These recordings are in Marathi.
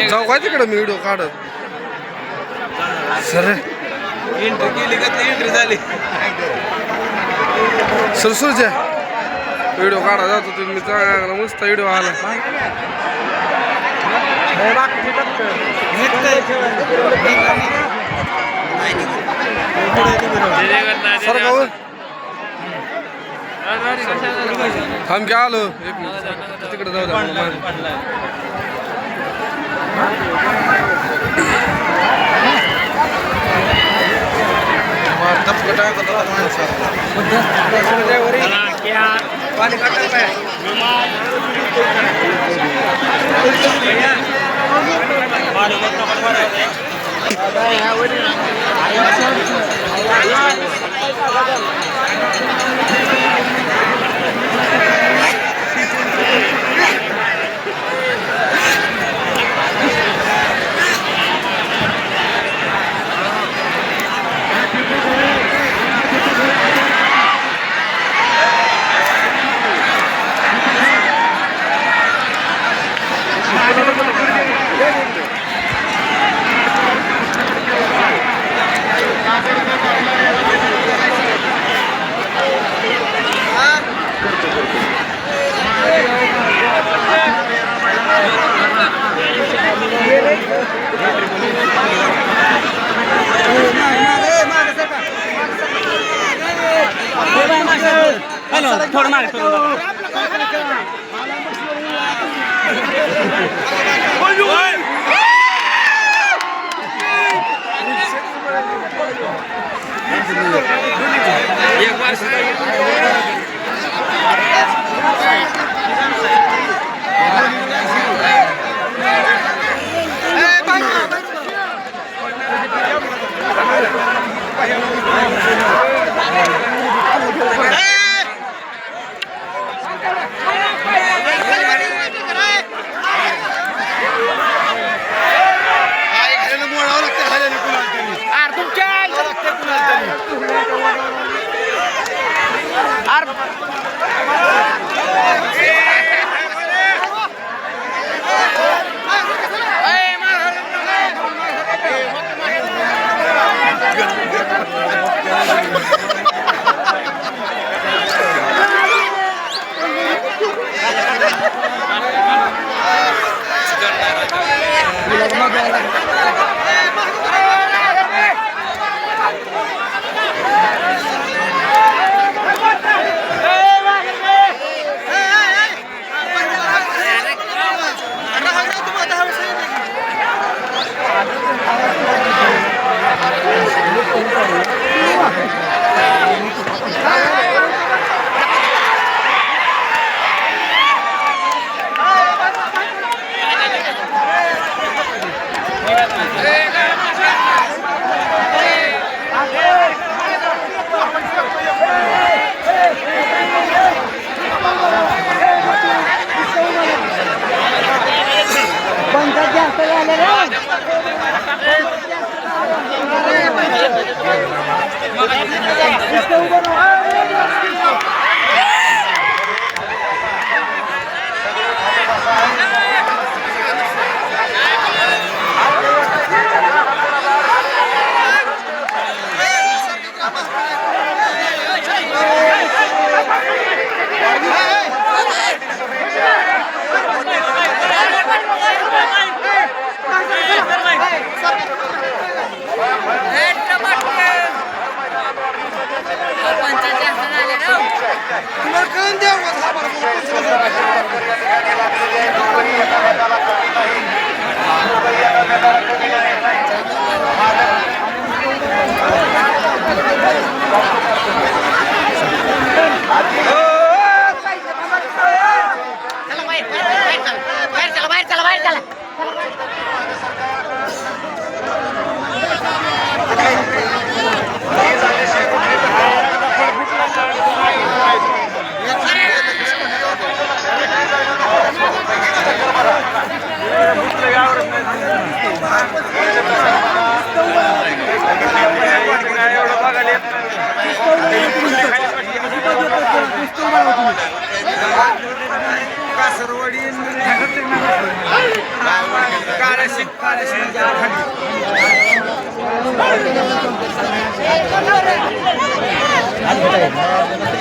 जाऊ काय तिकडे मी व्हिडिओ काढत सर एंट्री केली का ती एंट्री झाली सरसूरच्या व्हिडिओ काढा जातो तुम्ही चांगला मस्त व्हिडिओ आला सर भाऊ थांब की आलो एक मिनिट तिकडे जाऊ द्या थोडं मागे एक वर्ष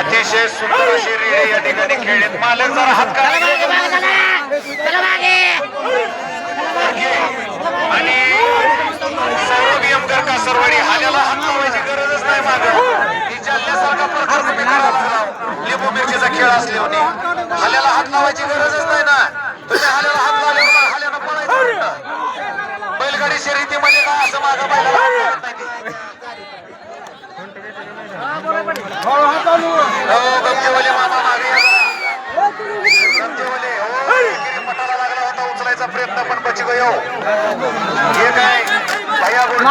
अतिशय सुंदर अशी रीळे या ठिकाणी खेळलेत. मालक जरा हात करा आणि सौरभ यमगर कासरवाडी हाल्याला हात लावायची गरजच नाही. मागं ही जालन्यासारखा प्रकार तुम्ही करायला लागला. लिंबू मिरचीचा खेळ असल्याने हाल्याला हात लावायची गरजच नाही ना. तुम्ही हाल्याला हात लावल्यावर हाल्यानं पळायचं. बैलगाडी शर्यतीमध्ये काय असं मागं बैलाला हात लावत नाही. गमजेवाले मामा मागे गमजेवाले पटाला लागला होता उचलायचा प्रयत्न पण बची गयो. हे काय भैया बोल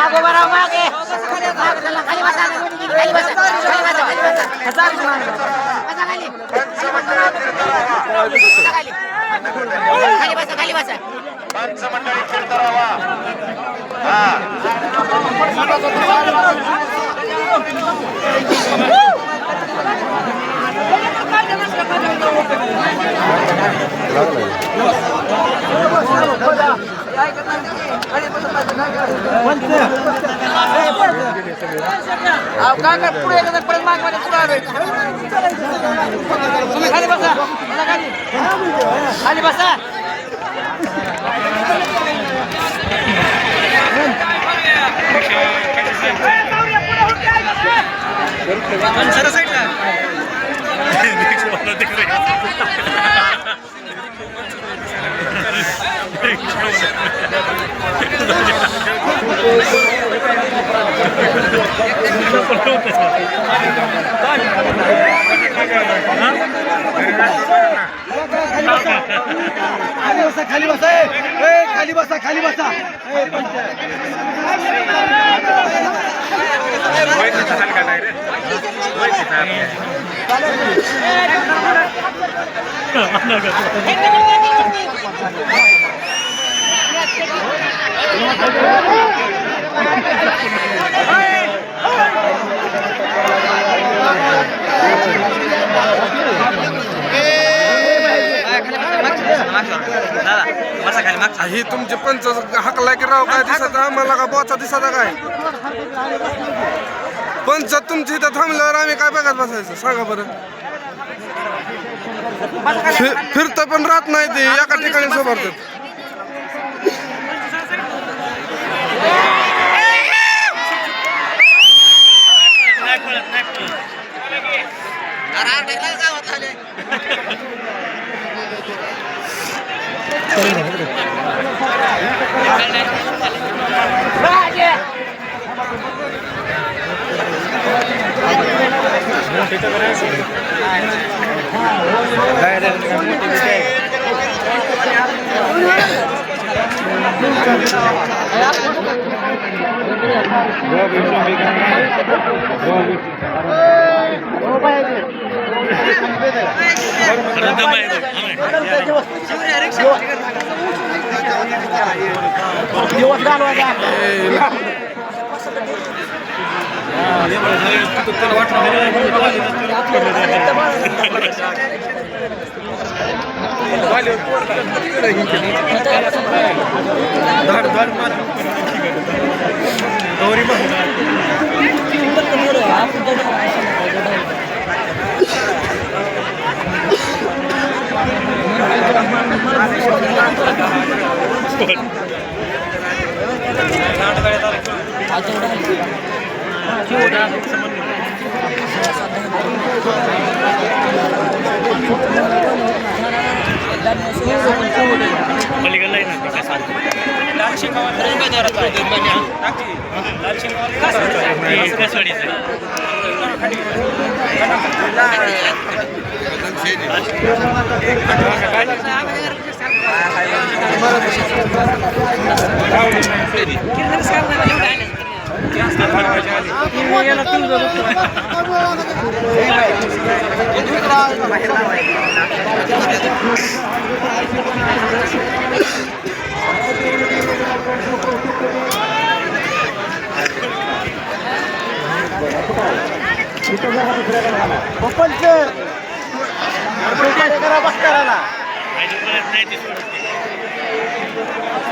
पंचमंडळी फिरता राहावा. खाली बसा खाली बसा. खाली बसा खाली बसा खाली बसा. ही तुमचे पंच हाकला की राव काय दिसत आम्हाला का बोचा दिसत काय पंच तुमची इथं थांबल्यावर आम्ही काय बघत बसायचं सांगा बरं. फिरत पण राहत नाही ते एका ठिकाणी सोबत. दिवस घालवायचा.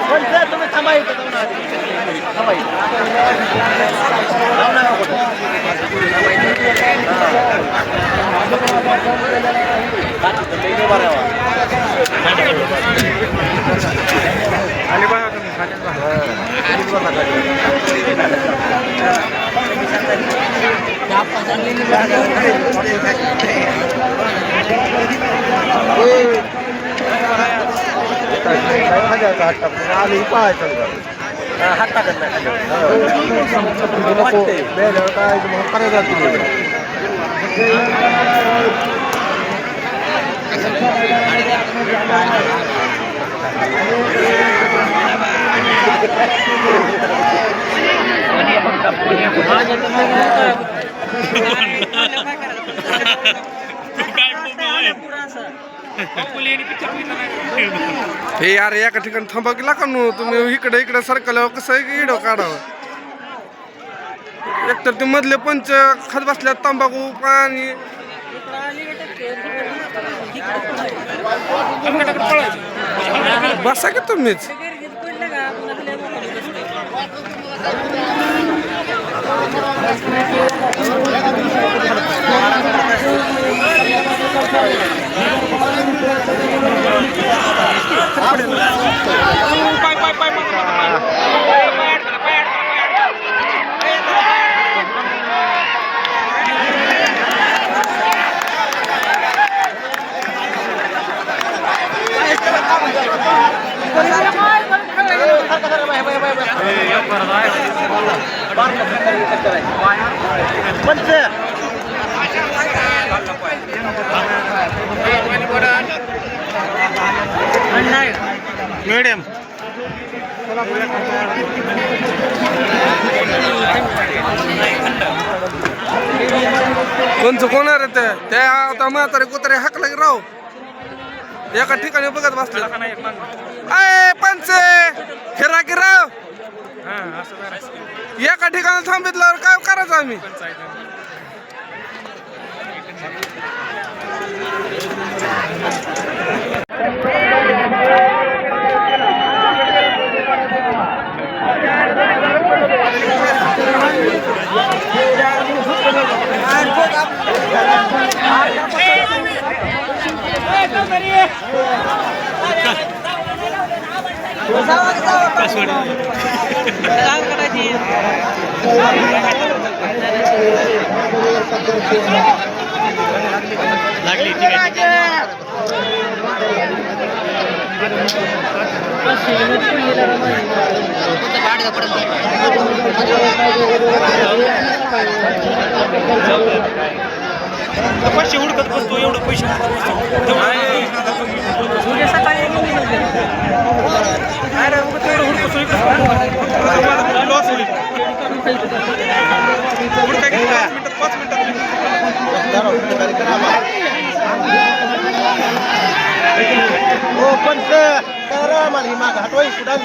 पण ते तुम्ही थांबा इथं जाऊन आधी. थांबा इथं. जाऊ नका कुठं. थांबा इथं. लई लई बरं आहे. खाली बघा तुम्ही, खाली बघा. खाली बघा, खाली. हात टाकत नाही हे यार एका ठिकाणी थांबा की लाका नो तुम्ही इकडे इकडे सरकल्यावर कसं आहे की व्हिडिओ काढावं एकतर ते मधले पंच खात बसल्यात तंबाखू पाणी बसा की तुम्हीच मॅडम कोणचं कोणार आहे त्या आता म्हातारे कुत्रे हाकला की राव एका ठिकाणी बघत बसले अय पंच फिरा की राव एका ठिकाणी थांबितल्यावर काय करायचं आम्ही लागली पैसे उडकत बसतो एवढं पैसे पण मला माग हटवाई सुद्धा